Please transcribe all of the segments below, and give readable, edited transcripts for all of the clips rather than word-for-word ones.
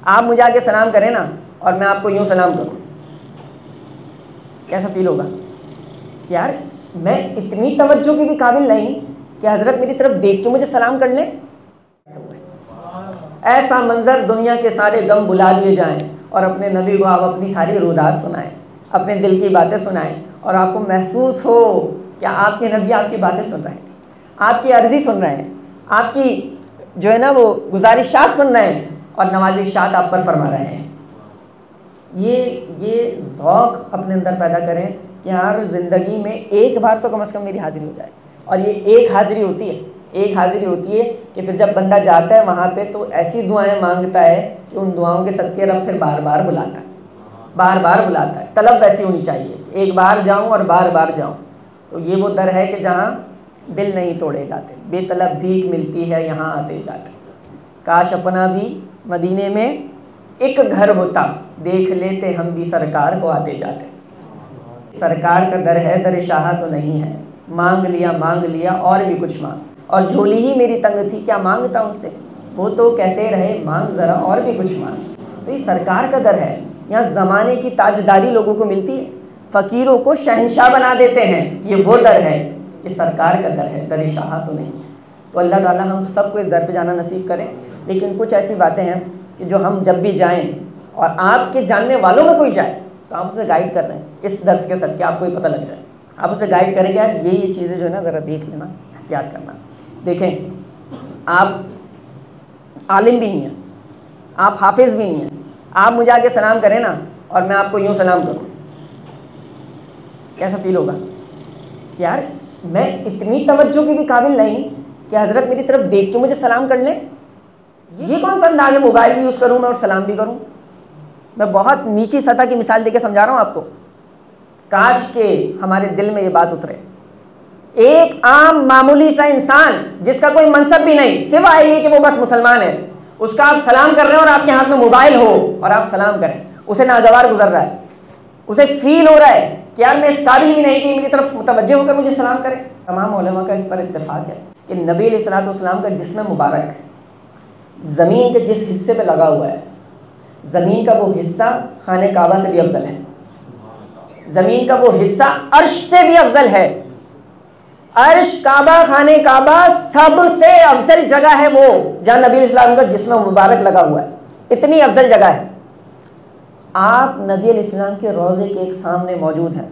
आप मुझे आके सलाम करें ना और मैं आपको यूँ सलाम करूँ, कैसा फील होगा कि यार मैं इतनी तवज्जो की भी काबिल नहीं कि हज़रत मेरी तरफ देख के मुझे सलाम कर लें। ऐसा मंजर दुनिया के सारे गम बुला दिए जाएं और अपने नबी को आप अपनी सारी रुदात सुनाएं, अपने दिल की बातें सुनाएं और आपको महसूस हो कि आपके नबी आपकी बातें सुन रहे हैं, आपकी अर्जी सुन रहे हैं, आपकी जो है ना वो गुजारिशात सुन रहे हैं और नवाजिशात आप पर फरमा रहे हैं। ये ज़ौक़ अपने अंदर पैदा करें कि यार ज़िंदगी में एक बार तो कम से कम मेरी हाज़िरी हो जाए। और ये एक हाज़िरी होती है, एक हाज़िरी होती है कि फिर जब बंदा जाता है वहाँ पे तो ऐसी दुआएं मांगता है कि उन दुआओं के सदके रब फिर बार बार बुलाता है, बार बार बुलाता है। तलब वैसी होनी चाहिए कि एक बार जाऊँ और बार बार जाऊँ। तो ये वो दर है कि जहाँ दिल नहीं तोड़े जाते, बेतलब भीख मिलती है यहाँ आते जाते। काश अपना भी मदीने में एक घर होता, देख लेते हम भी सरकार को आते जाते। सरकार का दर है, दर शाह तो नहीं है। मांग लिया और भी कुछ मांग, और झोली ही मेरी तंग थी क्या मांगता उनसे, वो तो कहते रहे मांग ज़रा और भी कुछ मांग। तो ये सरकार का दर है। यहाँ ज़माने की ताजदारी लोगों को मिलती है, फ़कीरों को शहंशाह बना देते हैं। ये वो दर है, ये सरकार का दर है, दर शाह तो नहीं है। तो अल्लाह ताला हम सबको इस दर पे जाना नसीब करें। लेकिन कुछ ऐसी बातें हैं कि जो हम जब भी जाएं और आपके जानने वालों में कोई जाए तो आप उसे गाइड कर रहे हैं। इस दर्स के सदके आपको ही पता लग जाए, आप उसे गाइड करेंगे यार ये चीज़ें जो है ना ज़रा देख लेना, एहतियात करना। देखें, आप आलिम भी नहीं हैं, आप हाफिज़ भी नहीं हैं, आप मुझे आके सलाम करें ना और मैं आपको यूँ सलाम करूँ, कैसा फील होगा कि यार मैं इतनी तवज्जो की भी काबिल नहीं कि हज़रत मेरी तरफ देख के मुझे सलाम कर लें। ये कौन सा अंदाज़ है, मोबाइल भी यूज़ करूँ मैं और सलाम भी करूँ। मैं बहुत नीची सतह की मिसाल देके समझा रहा हूँ आपको। काश के हमारे दिल में ये बात उतरे। एक आम मामूली सा इंसान जिसका कोई मनसब भी नहीं, सिवाय ये कि वो बस मुसलमान है, उसका आप सलाम कर रहे हैं और आपके हाथ में मोबाइल हो और आप सलाम करें, उसे नागवार गुजर रहा है, उसे फील हो रहा है कि यार मैं इस काबिल भी नहीं कि मेरी तरफ मुतवज्जह होकर मुझे सलाम करें। तमाम उलमा का इस पर इत्तेफाक है कि नबी अलैहिस्सलातु वस्सलाम का जिस्म मुबारक ज़मीन के जिस हिस्से पे लगा हुआ है, ज़मीन का वो हिस्सा खाने काबा से भी अफजल है, ज़मीन का वो हिस्सा अर्श से भी अफजल है। अर्श, काबा, खाने काबा सबसे अफजल जगह है वो जहाँ नबी अलैहिस्सलाम का जिस्म मुबारक लगा हुआ है। इतनी अफजल जगह है। आप नबी अलैहिस्सलाम के रोज़े के एक सामने मौजूद हैं,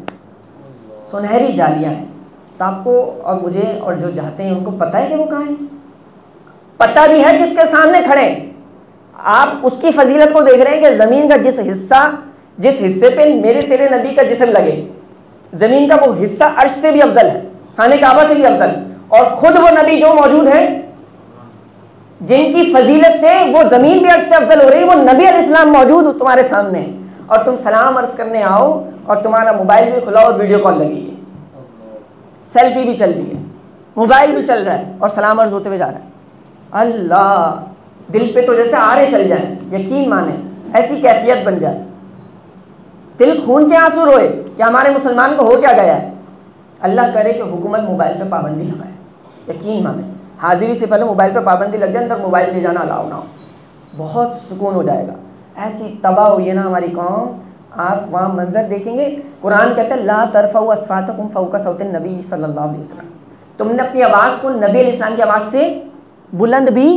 सुनहरी जालियाँ हैं। तो आपको और मुझे और जो जाते हैं उनको पता है कि वो कहाँ हैं, पता भी है किसके सामने खड़े हैं। आप उसकी फजीलत को देख रहे हैं कि ज़मीन का जिस हिस्से पे मेरे तेरे नबी का जिस्म लगे, ज़मीन का वो हिस्सा अर्श से भी अफजल है, खाने काबा से भी अफजल, और खुद वो नबी जो मौजूद है जिनकी फजीलत से वो ज़मीन भी अर्श से अफजल हो रही है, वो नबी अलैहिस्सलाम मौजूद तुम्हारे सामने, और तुम सलाम अर्ज़ करने आओ और तुम्हारा मोबाइल भी खुला और वीडियो कॉल लगी है, सेल्फी भी चल रही है, मोबाइल भी चल रहा है और सलाम अर्ज़ होते हुए जा रहा है। अल्लाह, दिल पे तो जैसे आरे चल जाएं, यकीन माने ऐसी कैफियत बन जाए, दिल खून के आंसू रोए कि हमारे मुसलमान को हो क्या गया है। अल्लाह करे कि हुकूमत मोबाइल पे पाबंदी लगाए, यकीन माने हाजिरी से पहले मोबाइल पे पाबंदी लग जाए, अंदर मोबाइल ले जाना अलाउ ना हो, बहुत सुकून हो जाएगा। ऐसी तबाह हुई है ना हमारी कौम। आप वहाँ मंजर देखेंगे, कुरान कहता है ला तरफ़उ अस्वातकुम फ़ौक़ सौतिन नबी सल्लल्लाहु अलैहि वसल्लम, तुमने अपनी आवाज़ को नबी अलैहिस्सलाम की आवाज़ से बुलंद भी।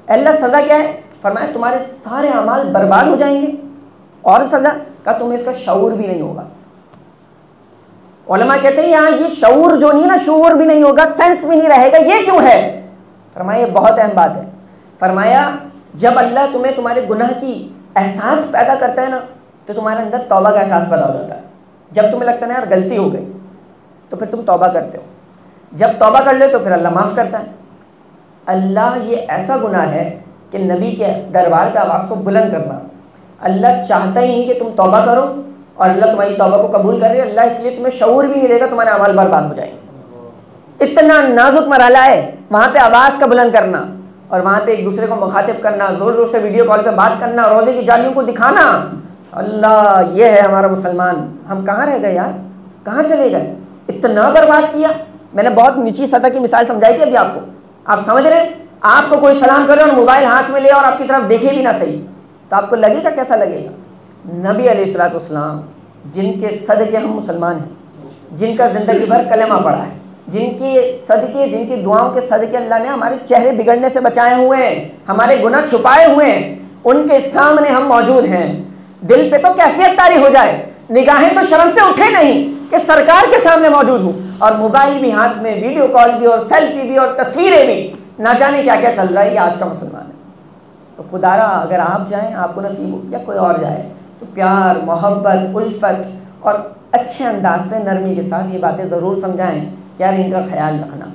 अल्लाह सज़ा क्या है, फरमाया तुम्हारे सारे अमाल बर्बाद हो जाएंगे, और सज़ा का तुम्हें इसका शऊर भी नहीं होगा। उलमा कहते हैं यहाँ ये शऊर जो नहीं ना, शऊर भी नहीं होगा, सेंस भी नहीं रहेगा। ये क्यों है? फरमाया ये बहुत अहम बात है। फरमाया जब अल्लाह तुम्हें तुम्हारे गुनाह की एहसास पैदा करता है ना, तो तुम्हारे अंदर तौबा का एहसास पैदा हो जाता है। जब तुम्हें लगता है ना यार गलती हो गई, तो फिर तुम तौबा करते हो। जब तौबा कर ले तो फिर अल्लाह माफ़ करता है। अल्लाह ये ऐसा गुनाह है कि नबी के दरबार पे आवाज़ को बुलंद करना, अल्लाह चाहता ही नहीं कि तुम तौबा करो, और अल्लाह तुम्हारी तौबा को कबूल कर रही है। अल्लाह इसलिए तुम्हें शऊर भी नहीं देगा, तुम्हारे अमाल बर्बाद हो जाएंगे। इतना नाजुक मरहला है वहाँ पे आवाज़ का बुलंद करना, और वहाँ पे एक दूसरे को मुखातिब करना, ज़ोर ज़ोर से वीडियो कॉल पे बात करना, रोज़े की जालियों को दिखाना। अल्लाह, ये है हमारा मुसलमान। हम कहाँ रह गए यार, कहाँ चले गए? इतना बर्बाद किया। मैंने बहुत नीची सतह की मिसाल समझाई थी अभी आपको, आप समझ रहे हैं? आपको कोई सलाम करे और मोबाइल हाथ में ले और आपकी तरफ देखे भी ना सही, तो आपको लगेगा कैसा लगेगा? नबी अलैहिस्सलाम जिनके सदके हम मुसलमान हैं, जिनका ज़िंदगी भर कलमा पड़ा है, जिनके सदके, जिनकी दुआओं के सदके अल्लाह ने हमारे चेहरे बिगड़ने से बचाए हुए हैं, हमारे गुनाह छुपाए हुए हैं, उनके सामने हम मौजूद हैं। दिल पे तो कैफियत तारी हो जाए, निगाहें तो शर्म से उठे नहीं कि सरकार के सामने मौजूद हूँ, और मोबाइल भी हाथ में, वीडियो कॉल भी और सेल्फी भी और तस्वीरें भी, ना जाने क्या क्या चल रहा है। ये आज का मुसलमान है। तो खुदारा अगर आप जाएं, आपको नसीब हो, या कोई और जाए, तो प्यार, मोहब्बत, उल्फत और अच्छे अंदाज से, नरमी के साथ ये बातें ज़रूर समझाएं कि यार इनका ख्याल रखना।